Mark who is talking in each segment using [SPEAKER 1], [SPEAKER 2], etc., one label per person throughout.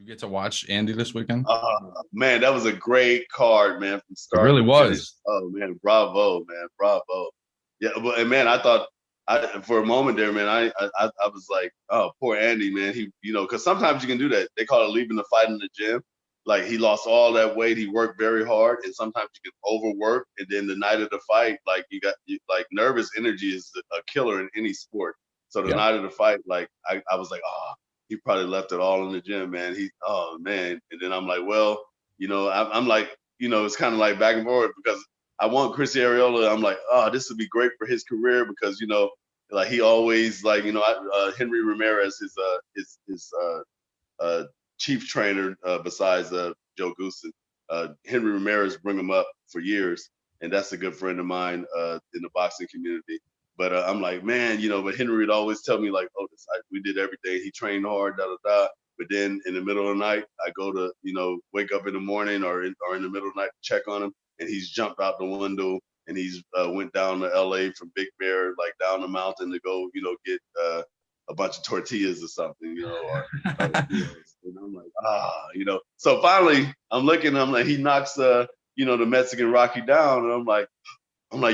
[SPEAKER 1] you get to watch Andy this weekend?
[SPEAKER 2] Man, that was a great card, man, from
[SPEAKER 1] It
[SPEAKER 2] start
[SPEAKER 1] really
[SPEAKER 2] to finish.
[SPEAKER 1] was.
[SPEAKER 2] Oh man, bravo, man, bravo. Yeah, but and man, I thought for a moment there, man, I was like, oh, poor Andy, man. He, because sometimes you can do that. They call it leaving the fight in the gym. Like he lost all that weight. He worked very hard, and sometimes you can overwork. And then the night of the fight, like like nervous energy is a killer in any sport. So the
[SPEAKER 1] Yep.
[SPEAKER 2] night of the fight, like I was like, oh, he probably left it all in the gym, man. Oh man. And then I'm like, well, I'm like, it's kind of like back and forth because I want Chris Arreola. I'm like, oh, this would be great for his career because like he always like, Henry Ramirez is his chief trainer besides Joe Goosen. Henry Ramirez bring him up for years, and that's a good friend of mine in the boxing community. But I'm like, man, but Henry would always tell me like, oh, we did everything. He trained hard, da da da. But then in the middle of the night, I go to, wake up in the morning or in the middle of the night to check on him, and he's jumped out the window and he's went down to LA from Big Bear, like down the mountain to go, get a bunch of tortillas or something, and I'm like, So finally, I'm looking, I'm like, he knocks, the Mexican Rocky down, and I'm like,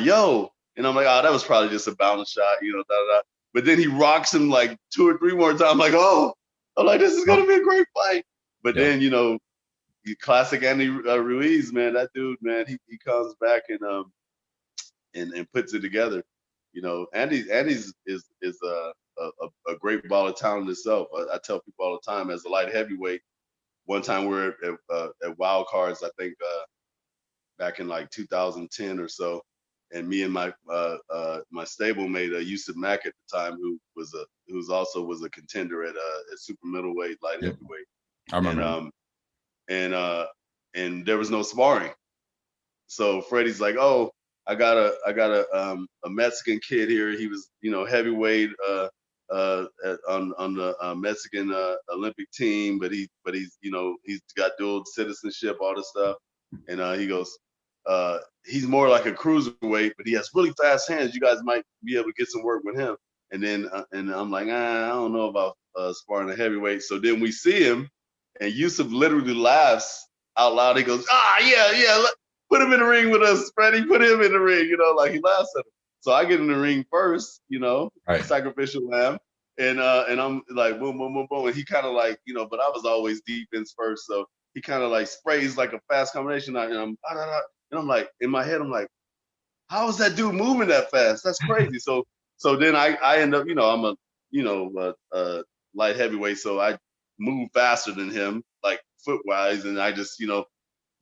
[SPEAKER 2] yo, and I'm like, oh, that was probably just a balance shot, da da da. But then he rocks him like 2 or 3 more times. I'm like, oh, I'm like, this is gonna be a great fight. But then, classic Andy Ruiz, man, that dude, man, he comes back and puts it together. Andy's is a great ball of talent itself. I tell people all the time, as a light heavyweight, one time we were at Wild Cards, I think back in like 2010 or so, and me and my stablemate Yusuf Mack at the time, who also was a contender at super middleweight, light heavyweight.
[SPEAKER 1] I remember.
[SPEAKER 2] And there was no sparring, so Freddie's like, oh, I got a Mexican kid here. He was heavyweight on the Mexican Olympic team, but he's got dual citizenship, all this stuff. And he goes, he's more like a cruiserweight, but he has really fast hands. You guys might be able to get some work with him. And then and I'm like, I don't know about sparring a heavyweight. So then we see him, and Yusuf literally laughs out loud. He goes, yeah, put him in the ring with us, Freddie. Put him in the ring, like he laughs at him. So I get in the ring first,
[SPEAKER 1] right.
[SPEAKER 2] Sacrificial lamb. And I'm like, boom, boom, boom, boom. And he kind of like, but I was always defense first. So he kind of like sprays like a fast combination. And I'm like, in my head, I'm like, how is that dude moving that fast? That's crazy. So then I end up, I'm a light heavyweight. So I move faster than him, like foot wise. And I just,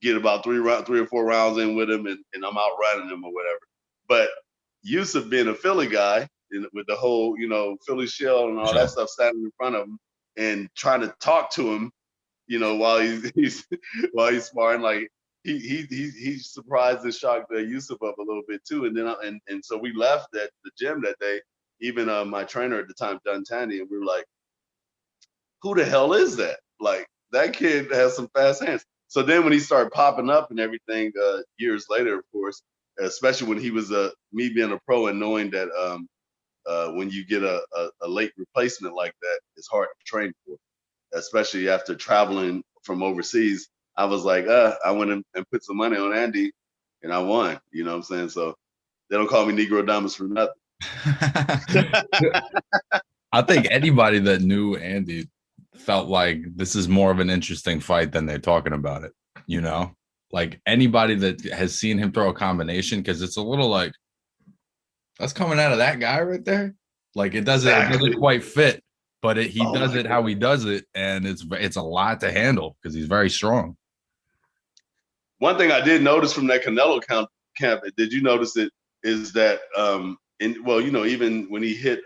[SPEAKER 2] get about 3 or 4 rounds in with him, and I'm outrunning him or whatever. But Yusuf being a Philly guy, with the whole, Philly shell and all that stuff standing in front of him and trying to talk to him, while he's sparring, like he surprised and shocked Yusuf up a little bit too. And then and so we left at the gym that day, even my trainer at the time, Dunn Tandy, and we were like, who the hell is that? Like, that kid has some fast hands. So then when he started popping up and everything years later, of course, especially when he was me being a pro and knowing that when you get a late replacement like that, it's hard to train for, especially after traveling from overseas. I was like, I went and put some money on Andy, and I won. You know what I'm saying? So they don't call me Negro Damas for nothing.
[SPEAKER 1] I think anybody that knew Andy felt like this is more of an interesting fight than they're talking about it, like anybody that has seen him throw a combination, because it's a little like, that's coming out of that guy right there, like it doesn't quite fit, but he does it how he does it, and it's a lot to handle because he's very strong.
[SPEAKER 2] One thing I did notice from that Canelo camp, did you notice it, is that even when he hit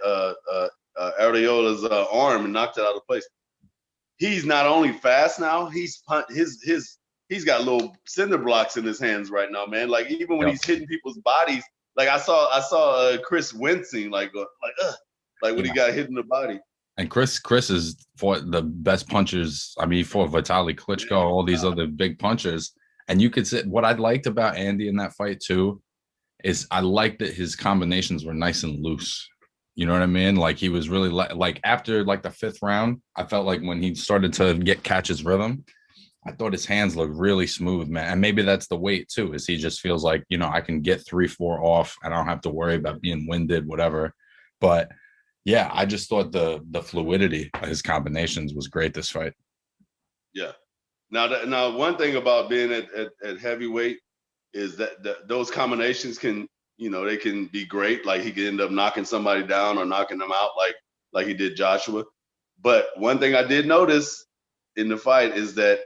[SPEAKER 2] Arreola's arm and knocked it out of place, he's not only fast now, he's got little cinder blocks in his hands right now, man. Like even when he's hitting people's bodies, like I saw Chris wincing, like when he got hit in the body.
[SPEAKER 1] And Chris is fought the best punchers. I mean, he fought Vitaly Klitschko, all these other big punchers. And you could say what I liked about Andy in that fight too is I liked that his combinations were nice and loose. You know what I mean? Like he was really like after like the fifth round, I felt like when he started to catch his rhythm, I thought his hands looked really smooth, man. And maybe that's the weight too, is he just feels like, I can get 3, 4 off and I don't have to worry about being winded, whatever. But yeah, I just thought the fluidity of his combinations was great this fight.
[SPEAKER 2] Yeah. Now, one thing about being at heavyweight is that those combinations can, they can be great. Like he could end up knocking somebody down or knocking them out, like he did Joshua. But one thing I did notice in the fight is that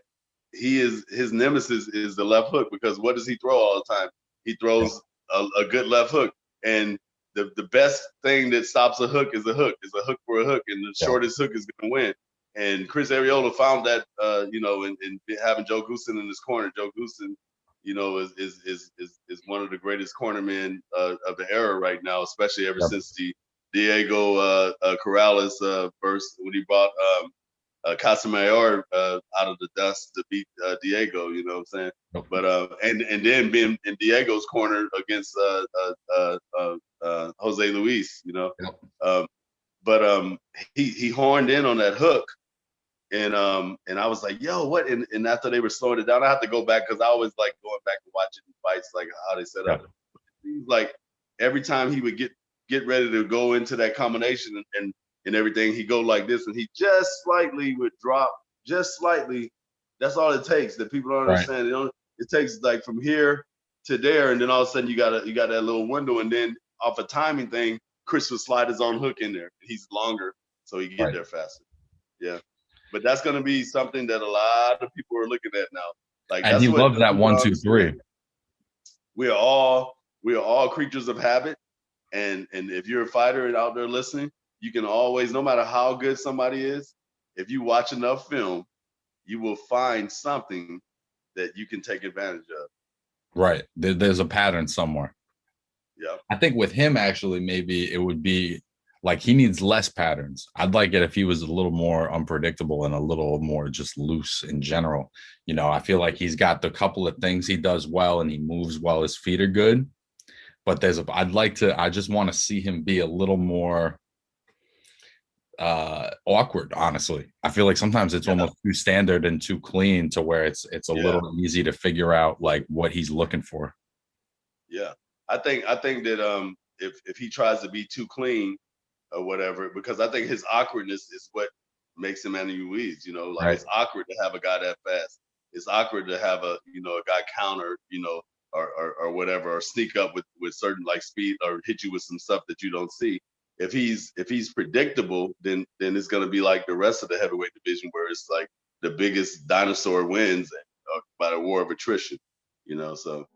[SPEAKER 2] his nemesis is the left hook, because what does he throw all the time? He throws a good left hook, and the best thing that stops a hook is a hook. Is a hook for a hook, and the shortest hook is going to win. And Chris Arreola found that, in having Joe Goossen in his corner. Joe Goossen, is one of the greatest cornermen of the era right now, especially ever since the Diego Corrales burst when he brought Casamayor out of the dust to beat Diego. You know what I'm saying? But and then being in Diego's corner against Jose Luis. But he horned in on that hook. And I was like, yo, what? And after they were slowing it down, I have to go back because I always like going back and watching fights, like how they set up. Like every time he would get ready to go into that combination and everything, he go like this, and he just slightly would drop, just slightly. That's all it takes. That people don't understand. It takes like from here to there, and then all of a sudden you got that little window, and then off a timing thing, Chris would slide his own hook in there. He's longer, so he can get there faster. Yeah. But that's going to be something that a lot of people are looking at now. Like,
[SPEAKER 1] and he loves that 1, 2, 3.
[SPEAKER 2] We are all creatures of habit, and if you're a fighter out there listening, you can always, no matter how good somebody is, if you watch enough film, you will find something that you can take advantage of.
[SPEAKER 1] Right. There's a pattern somewhere.
[SPEAKER 2] Yeah.
[SPEAKER 1] I think with him, actually, maybe it would be like he needs less patterns. I'd like it if he was a little more unpredictable and a little more just loose in general. I feel like he's got the couple of things he does well and he moves well. His feet are good. But I just want to see him be a little more awkward, honestly. I feel like sometimes it's almost too standard and too clean to where it's a little easy to figure out like what he's looking for.
[SPEAKER 2] Yeah. I think that if he tries to be too clean or whatever, because I think his awkwardness is what makes him Andy Ruiz. It's awkward to have a guy that fast. It's awkward to have a guy counter, or whatever, or sneak up with certain like speed or hit you with some stuff that you don't see. If he's predictable, then it's gonna be like the rest of the heavyweight division, where it's like the biggest dinosaur wins by the war of attrition. So